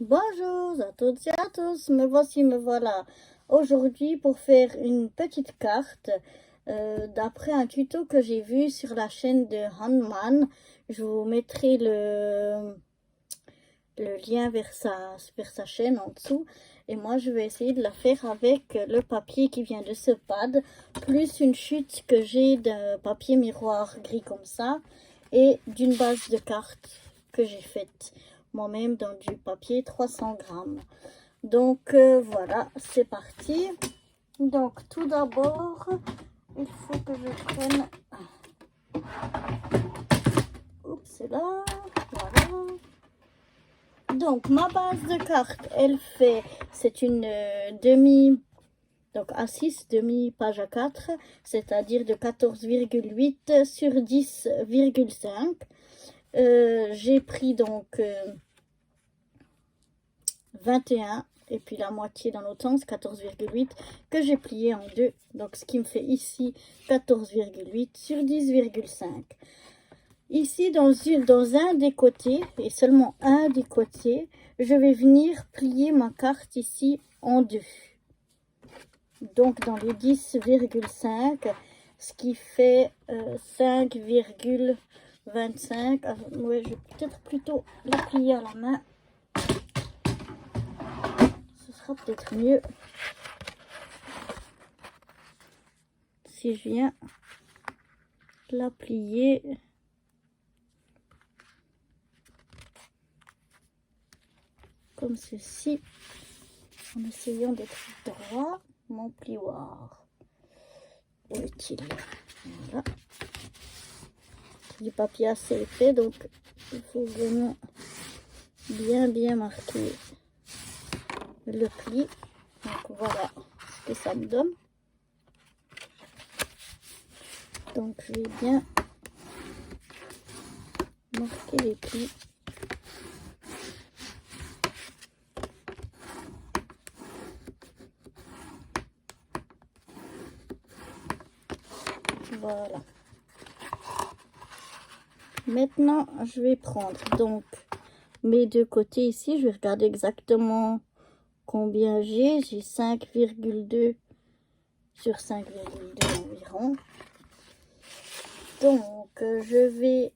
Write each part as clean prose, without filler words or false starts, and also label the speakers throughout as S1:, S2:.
S1: Bonjour à toutes et à tous, me voilà aujourd'hui pour faire une petite carte d'après un tuto que j'ai vu sur la chaîne de Hanman. Je vous mettrai le lien vers sa chaîne en dessous. Et moi, je vais essayer de la faire avec le papier qui vient de ce pad, plus une chute que j'ai de papier miroir gris comme ça, et d'une base de cartes que j'ai faite moi-même dans du papier 300 grammes. Donc, voilà, c'est parti. Donc, tout d'abord, il faut que je prenne... Oups, c'est là, voilà. Donc, ma base de carte, c'est une donc A6, demi-page à 4, c'est-à-dire de 14,8 sur 10,5. J'ai pris donc 21 et puis la moitié dans l'autre sens, 14,8, que j'ai plié en deux. Donc, ce qui me fait ici 14,8 sur 10,5. Ici, dans un des côtés, et seulement un des côtés, je vais venir plier ma carte ici en deux. Donc, dans les 10,5, ce qui fait 5,25. Ouais, je vais peut-être plutôt la plier à la main. Ce sera peut-être mieux si je viens la plier. Comme ceci, en essayant d'être droit. Mon plioir, où est-il? Voilà, du papier assez épais, donc il faut vraiment bien marquer le pli. Donc voilà ce que ça me donne. Donc je vais bien marquer les plis. Voilà. Maintenant, je vais prendre donc mes deux côtés ici. Je vais regarder exactement combien j'ai. J'ai 5,2 sur 5,2 environ. Donc, je vais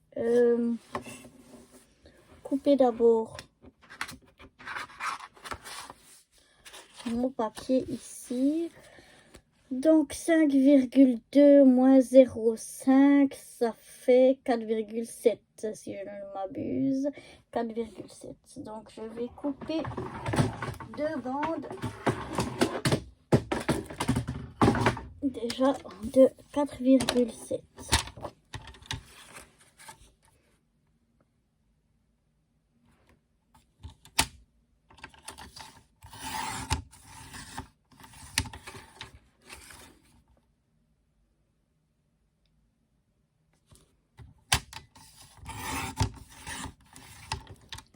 S1: couper d'abord mon papier ici. Donc 5,2 moins 0,5, ça fait 4,7 si je ne m'abuse. 4,7. Donc je vais couper deux bandes déjà de 4,7.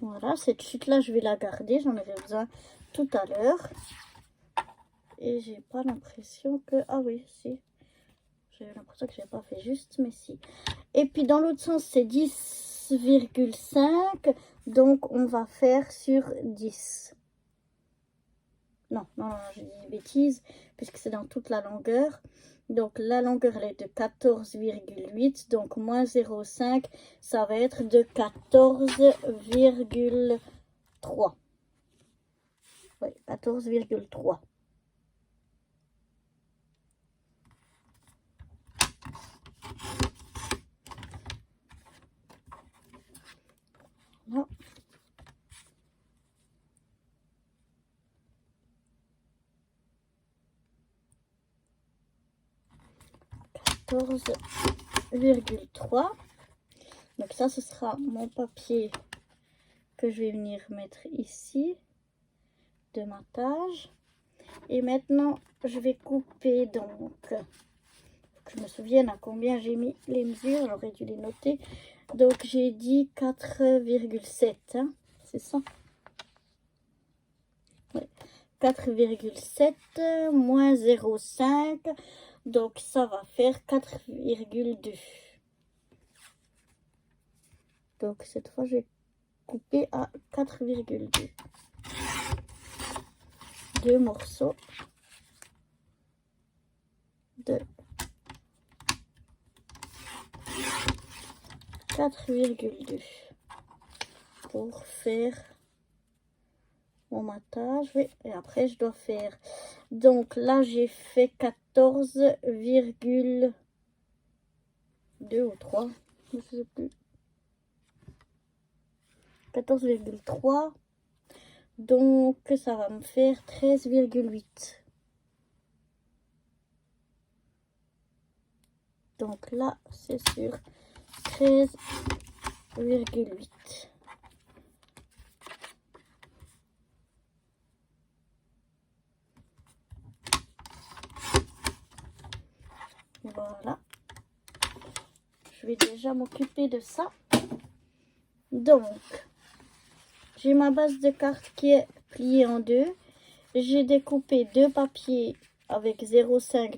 S1: Voilà, cette chute-là, je vais la garder. J'en avais besoin tout à l'heure. Et j'ai pas l'impression que... Ah oui, si. J'ai l'impression que j'ai pas fait juste, mais si. Et puis dans l'autre sens, c'est 10,5. Donc on va faire sur 10. Non, j'ai dit une bêtise, puisque c'est dans toute la longueur. Donc la longueur, elle est de 14,8. Donc moins 0,5, ça va être de 14,3. Oui, 14,3. Voilà. 14,3. Donc ça, ce sera mon papier que je vais venir mettre ici de ma page. Et maintenant, je vais couper donc, que je me souvienne à combien j'ai mis les mesures, j'aurais dû les noter. Donc j'ai dit 4,7, hein, c'est ça? Ouais. 4,7 moins 0,5, donc ça va faire 4,2. Donc cette fois, je vais couper à 4,2. 2 morceaux de 4,2 pour faire mon matage. Oui, et après je dois faire, donc là j'ai fait 14,2 ou 3, je sais plus, 14,3, donc ça va me faire 13,8. Donc là c'est sur 13,8. Voilà, je vais déjà m'occuper de ça. Donc j'ai ma base de carte qui est pliée en deux. J'ai découpé 2 papiers avec 0,5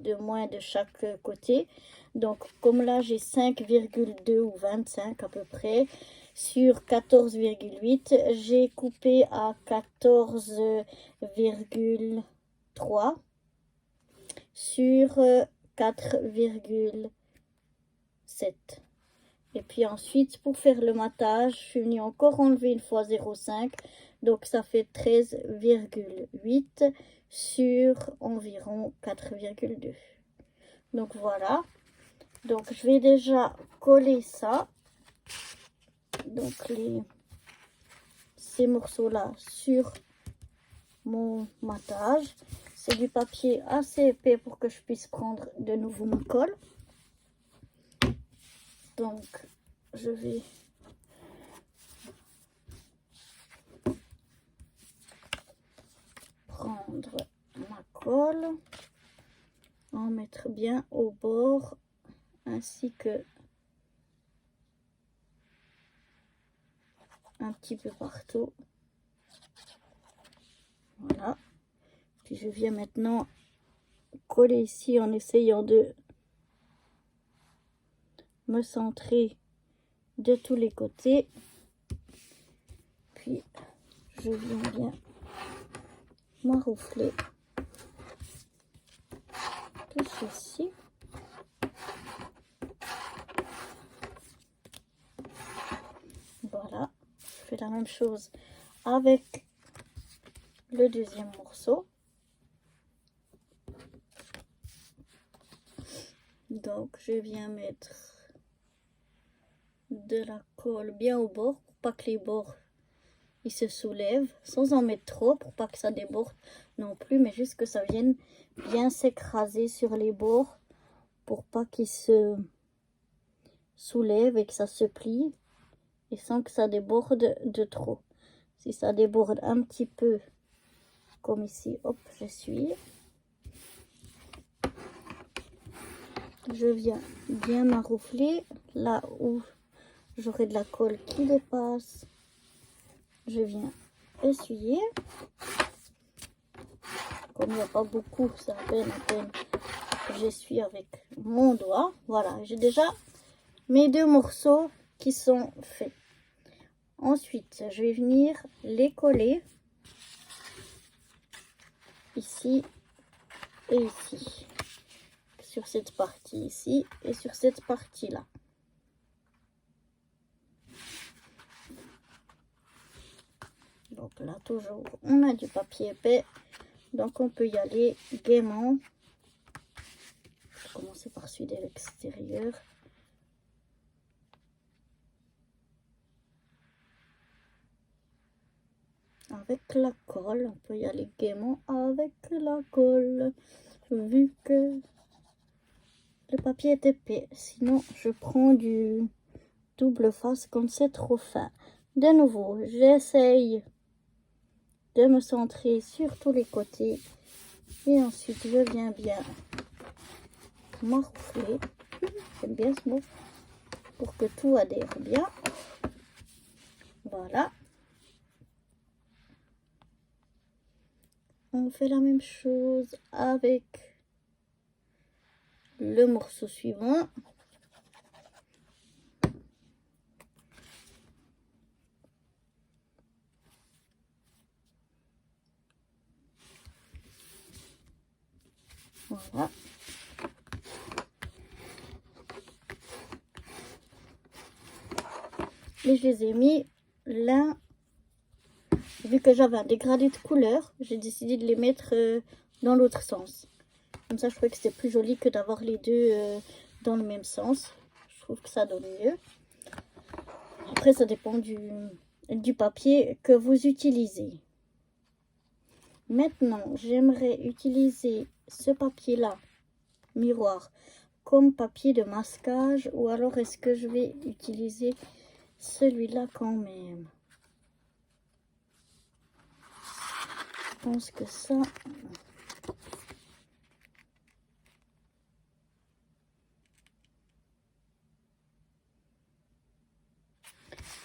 S1: de moins de chaque côté. Donc comme là j'ai 5,2 ou 25 à peu près sur 14,8, j'ai coupé à 14,3 sur 4,7. Et puis ensuite, pour faire le matage, je suis venue encore enlever une fois 0,5. Donc ça fait 13,8 sur environ 4,2. Donc voilà. Donc je vais déjà coller ça. Donc ces morceaux-là sur mon matage. C'est du papier assez épais pour que je puisse prendre de nouveau mon colle. Donc je vais prendre ma colle, en mettre bien au bord ainsi que un petit peu partout. Voilà. Puis je viens maintenant coller ici en essayant de me centrer de tous les côtés. Puis je viens bien m'enroufler tout ceci. Voilà, je fais la même chose avec le deuxième morceau. Donc je viens mettre de la colle bien au bord pour pas que les bords ils se soulèvent, sans en mettre trop pour pas que ça déborde non plus, mais juste que ça vienne bien s'écraser sur les bords pour pas qu'ils se soulèvent et que ça se plie et sans que ça déborde de trop. Si ça déborde un petit peu comme ici, hop, j'essuie. Je viens bien m'enroufler là où j'aurai de la colle qui dépasse. Je viens essuyer. Comme il n'y a pas beaucoup, c'est à peine que j'essuie avec mon doigt. Voilà, j'ai déjà mes 2 morceaux qui sont faits. Ensuite, je vais venir les coller ici et ici. Sur cette partie ici et sur cette partie là. Donc là toujours on a du papier épais, donc on peut y aller gaiement. Je vais commencer par celui de l'extérieur. Avec la colle, on peut y aller gaiement avec la colle, vu que le papier est épais. Sinon je prends du double face quand c'est trop fin. De nouveau, j'essaye de me centrer sur tous les côtés et ensuite je viens bien m'enroufler, j'aime bien ce mot, pour que tout adhère bien. Voilà, on fait la même chose avec le morceau suivant. Voilà. Et je les ai mis l'un. Vu que j'avais un dégradé de couleur, j'ai décidé de les mettre dans l'autre sens. Comme ça, je trouvais que c'était plus joli que d'avoir les deux dans le même sens. Je trouve que ça donne mieux. Après, ça dépend du papier que vous utilisez. Maintenant, j'aimerais utiliser ce papier-là, miroir, comme papier de masquage. Ou alors, est-ce que je vais utiliser celui-là quand même? Je pense que ça...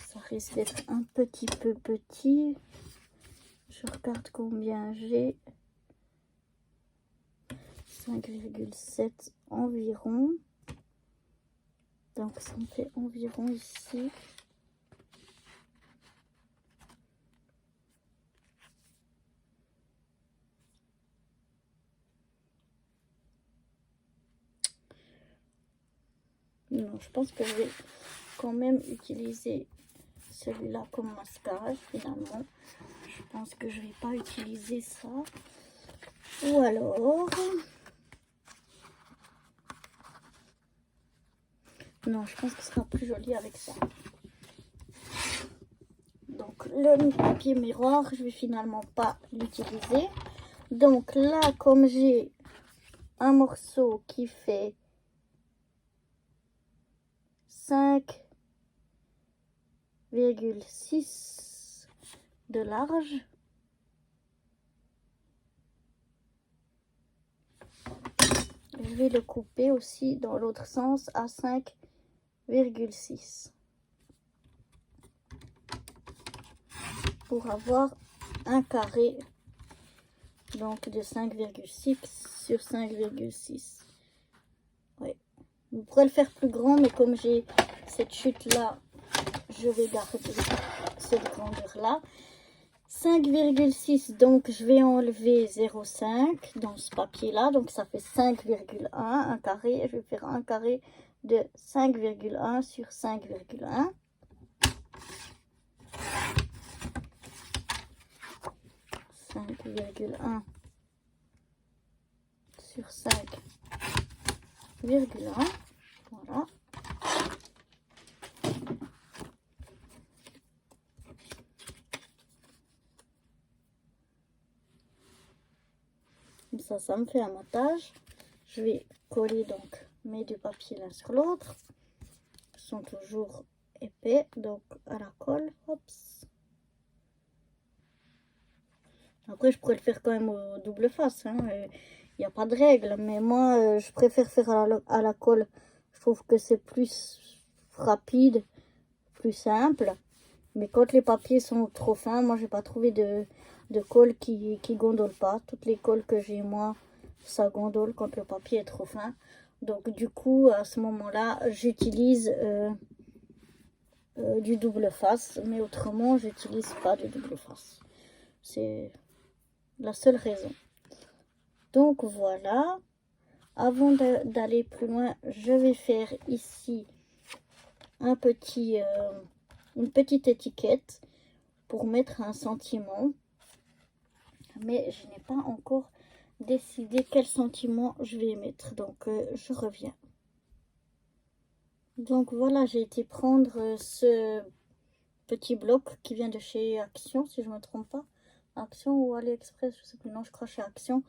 S1: ça risque d'être un petit peu petit. Je regarde combien j'ai. 5,7 environ. Donc ça me fait environ ici. Non, je pense que je vais quand même utiliser celui-là comme masquage finalement. Je pense que je vais pas utiliser ça. Ou alors... non, je pense que ce sera plus joli avec ça. Donc le papier miroir, je vais finalement pas l'utiliser. Donc là, comme j'ai un morceau qui fait 5,6 de large, je vais le couper aussi dans l'autre sens à 5,6 pour avoir un carré donc de 5,6 sur 5,6. Oui. Vous pourrez le faire plus grand, mais comme j'ai cette chute là, je vais garder cette grandeur là. 5,6, donc je vais enlever 0,5 dans ce papier là, donc ça fait 5,1, un carré. Je vais faire un carré de 5,1 sur 5,1. Sur 5,1. Voilà. Comme ça me fait un montage. Je vais coller donc mes deux papiers l'un sur l'autre. Ils sont toujours épais, donc à la colle. Hops. Après, je pourrais le faire quand même au double face. Il n'y a pas de règle, mais moi, je préfère faire à la colle. Je trouve que c'est plus rapide, plus simple. Mais quand les papiers sont trop fins, moi, j'ai pas trouvé de colle qui gondole pas. Toutes les colles que j'ai, moi, ça gondole quand le papier est trop fin. Donc, du coup, à ce moment-là, j'utilise du double face. Mais autrement, j'utilise pas de double face. C'est la seule raison. Donc voilà, avant d'aller plus loin, je vais faire ici un petit, une petite étiquette pour mettre un sentiment. Mais je n'ai pas encore décidé quel sentiment je vais mettre. Donc je reviens. Donc voilà, j'ai été prendre ce petit bloc qui vient de chez Action, si je ne me trompe pas. Action ou AliExpress, je sais plus, non, je crois chez Action.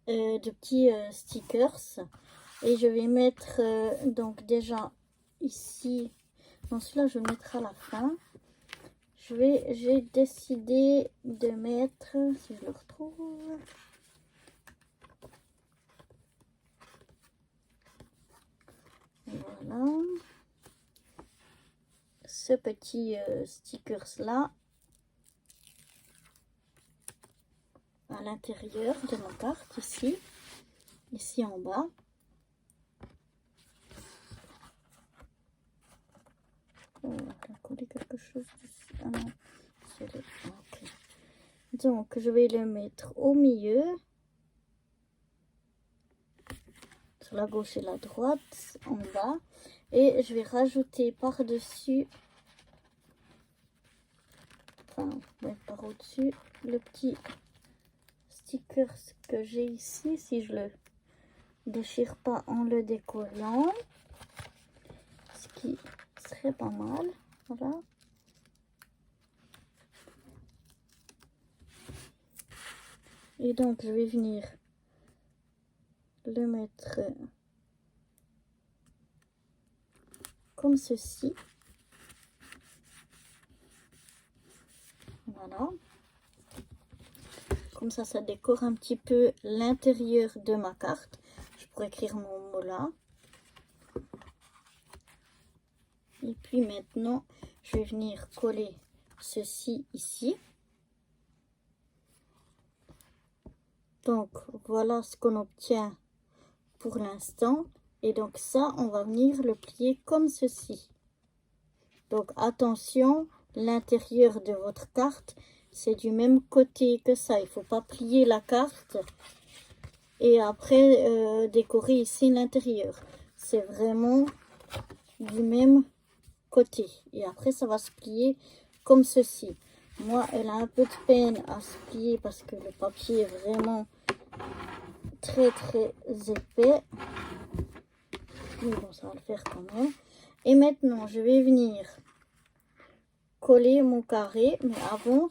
S1: De petits stickers. Et je vais mettre donc déjà ici. Non, celui-là, je vais mettre à la fin. J'ai décidé de mettre, si je le retrouve. Voilà. Ce petit stickers là. À l'intérieur de ma carte, ici en bas. Oh, on a collé quelque chose dessus. Ah non, okay. Donc, je vais le mettre au milieu. sur la gauche et la droite en bas. Et je vais rajouter par-dessus, enfin, ouais, par au-dessus, le petit sticker que j'ai ici, si je le déchire pas en le décollant, ce qui serait pas mal. Voilà. Et donc je vais venir le mettre comme ceci. Voilà. Comme ça décore un petit peu l'intérieur de ma carte. Je pourrais écrire mon mot là. Et puis maintenant, je vais venir coller ceci ici. Donc, voilà ce qu'on obtient pour l'instant. Et donc ça, on va venir le plier comme ceci. Donc, attention, l'intérieur de votre carte, c'est du même côté que ça. Il ne faut pas plier la carte et après décorer ici l'intérieur. C'est vraiment du même côté. Et après, ça va se plier comme ceci. Moi, elle a un peu de peine à se plier parce que le papier est vraiment très épais. Mais bon, ça va le faire quand même. Et maintenant, je vais venir coller mon carré. Mais avant,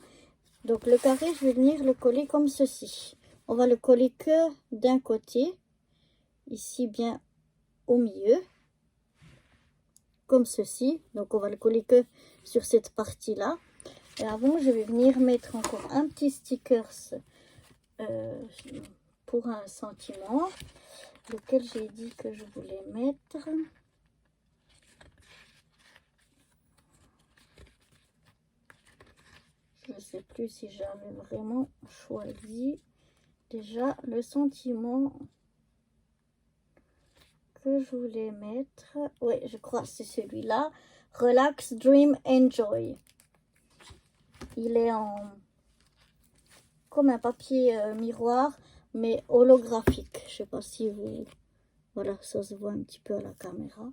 S1: donc le carré, je vais venir le coller comme ceci. On va le coller que d'un côté. Ici, bien au milieu. Comme ceci. Donc, on va le coller que sur cette partie-là. Et avant, je vais venir mettre encore un petit sticker pour un sentiment, lequel j'ai dit que je voulais mettre. Je ne sais plus si j'avais vraiment choisi déjà le sentiment que je voulais mettre. Oui, je crois que c'est celui-là. Relax, Dream, Enjoy. Il est en comme un papier miroir, mais holographique. Je sais pas si vous... Voilà, ça se voit un petit peu à la caméra.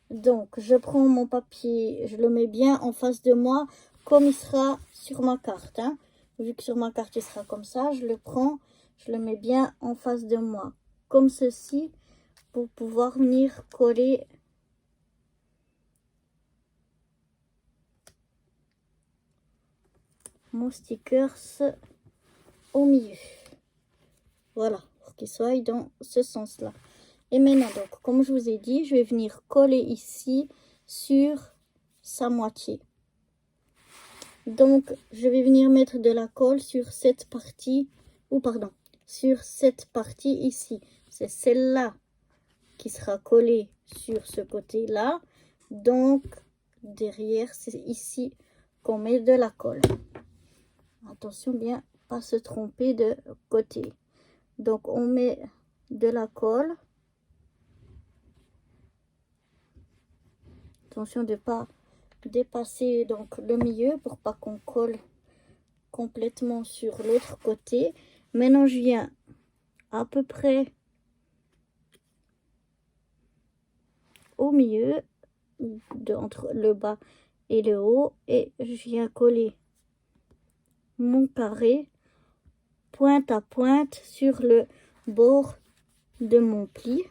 S1: Donc, je prends mon papier, je le mets bien en face de moi, comme il sera sur ma carte. Hein. Vu que sur ma carte, il sera comme ça, je le prends, je le mets bien en face de moi. Comme ceci, pour pouvoir venir coller mon sticker au milieu. Voilà, pour qu'il soit dans ce sens-là. Et maintenant, donc, comme je vous ai dit, je vais venir coller ici sur sa moitié. Donc, je vais venir mettre de la colle sur cette partie, ou pardon, sur cette partie ici. C'est celle-là qui sera collée sur ce côté-là. Donc, derrière, c'est ici qu'on met de la colle. Attention bien, pas se tromper de côté. Donc, on met de la colle. Attention de ne pas dépasser donc le milieu pour pas qu'on colle complètement sur l'autre côté. Maintenant, je viens à peu près au milieu, entre le bas et le haut, et je viens coller mon carré pointe à pointe sur le bord de mon pli.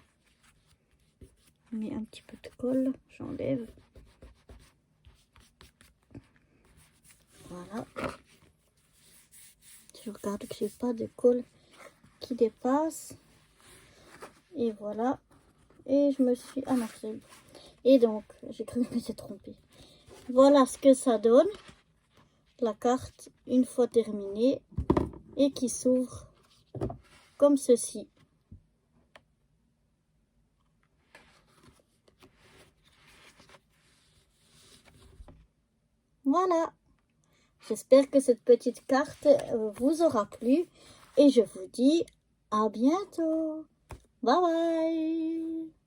S1: Je mets un petit peu de colle, j'enlève. Voilà. Je regarde que j'ai pas de colle qui dépasse. Et voilà. Et je me suis... Ah non, c'est... Et donc, j'ai cru que je m'étais trompée. Voilà ce que ça donne. La carte, une fois terminée. Et qui s'ouvre comme ceci. Voilà. J'espère que cette petite carte vous aura plu. Et je vous dis à bientôt. Bye bye.